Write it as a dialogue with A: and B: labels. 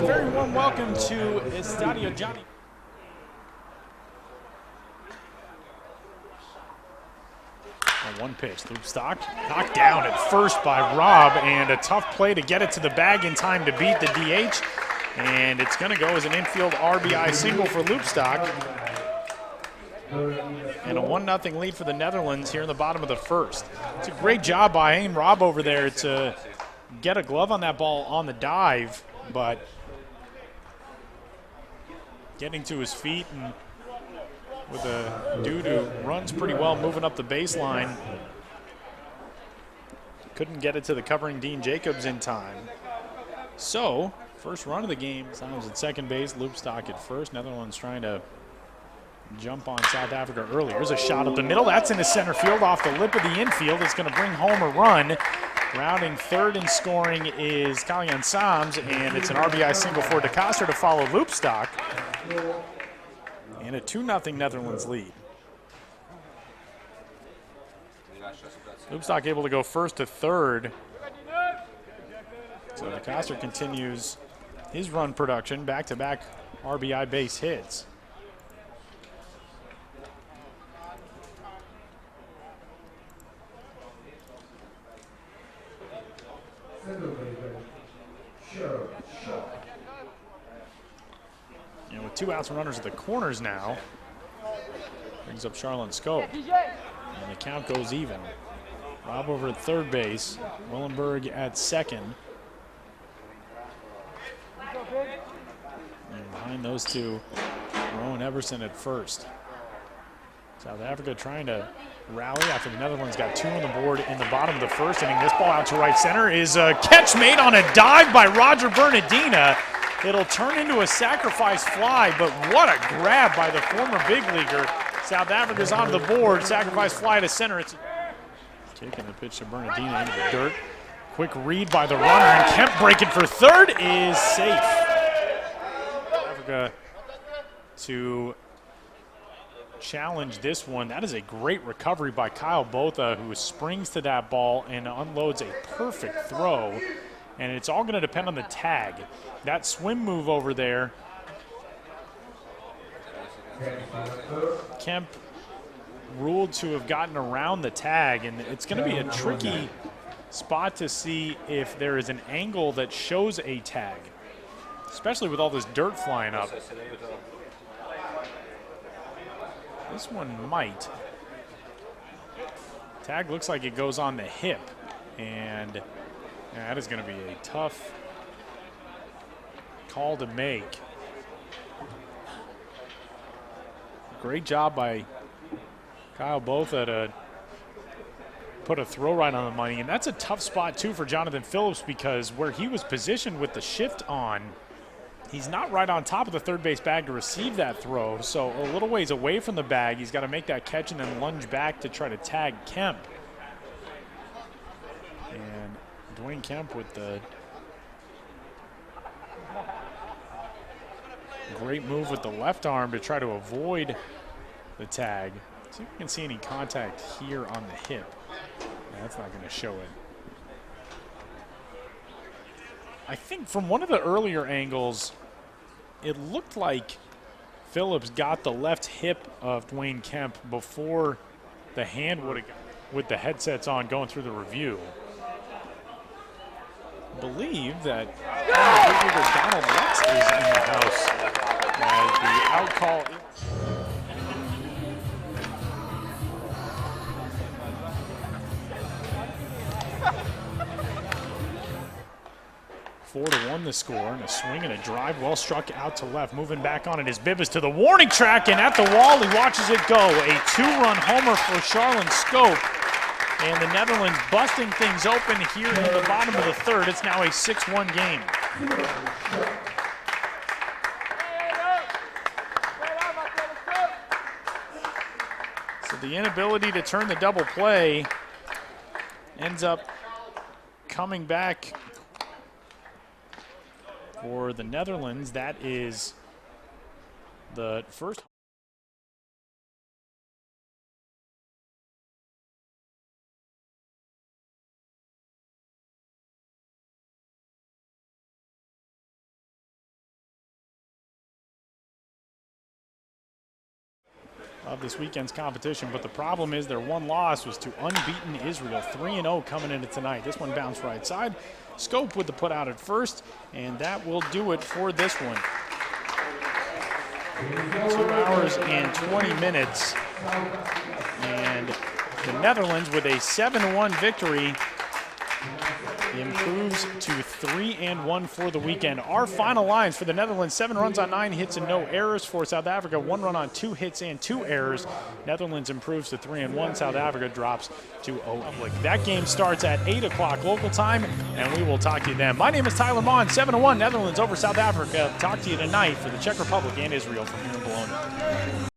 A: a very warm welcome to Estadio Johnny. One pitch, Loopstock knocked down at first by Rob, and a tough play to get it to the bag in time to beat the DH. And it's going to go as an infield RBI single for Loopstock. And a 1-0 lead for the Netherlands here in the bottom of the first. It's a great job by Rob over there to get a glove on that ball on the dive, but getting to his feet and with a dude who runs pretty well moving up the baseline. Couldn't get it to the covering Dean Jacobs in time. So, first run of the game, Sounds at second base, Loopstock at first. Netherlands trying to jump on South Africa early. Here's a shot up the middle. That's into center field off the lip of the infield. It's going to bring home a run. Rounding third and scoring is Kalyan Sams, and it's an RBI single for DeCoster to follow Loopstock. And a 2-0 Netherlands lead. Loopstock able to go first to third. So DeCoster continues his run production, back-to-back RBI base hits. And with 2 outs and runners at the corners now, brings up Charlotte Scope. And the count goes even. Rob over at third base, Willenberg at second. And behind those two, Rowan Everson at first. South Africa trying to rally after the Netherlands got 2 on the board in the bottom of the first inning. This ball out to right center is a catch made on a dive by Roger Bernardina. It'll turn into a sacrifice fly, but what a grab by the former big leaguer. South Africa's on the board, sacrifice fly to center. It's taking the pitch to Bernardina into the dirt. Quick read by the runner, and Kemp breaking for third is safe. Africa to challenge this one. That is a great recovery by Kyle Botha, who springs to that ball and unloads a perfect throw. And it's all going to depend on the tag. That swim move over there, Kemp ruled to have gotten around the tag, and it's going to be a tricky spot to see if there is an angle that shows a tag, especially with all this dirt flying up. This one might. Tag looks like it goes on the hip, and that is going to be a tough call to make. Great job by Kyle Botha to put a throw right on the money, and that's a tough spot too for Jonathan Phillips, because where he was positioned with the shift on, he's not right on top of the third base bag to receive that throw, so a little ways away from the bag. He's got to make that catch and then lunge back to try to tag Kemp. And Dwayne Kemp with the great move with the left arm to try to avoid the tag. See if we can see any contact here on the hip. That's not going to show it. I think from one of the earlier angles, it looked like Phillips got the left hip of Dwayne Kemp before the hand would have, with the headsets on going through the review. I believe that Donald Lutz is in the house as the out call. 4-1 the score, and a swing and a drive well struck out to left. Moving back on it is Bibbas to the warning track, and at the wall he watches it go. A 2-run homer for Charlotte Scope, and the Netherlands busting things open here in the bottom of the third. It's now a 6-1 game. So the inability to turn the double play ends up coming back for the Netherlands. That is the first. of this weekend's competition, but the problem is their one loss was to unbeaten Israel, 3-0 coming into tonight. This one bounced right side. Scope with the put out at first, and that will do it for this one. 2 hours and 20 minutes, and the Netherlands with a 7-1 victory improves to 3-1 for the weekend. Our final lines for the Netherlands: 7 runs on 9 hits and no errors. For South Africa, 1 run on 2 hits and 2 errors. Netherlands improves to 3-1. South Africa drops to 0. That game starts at 8 o'clock local time, and we will talk to you then. My name is Tyler Bond. 7-1 Netherlands over South Africa. Talk to you tonight for the Czech Republic and Israel from here in Bologna.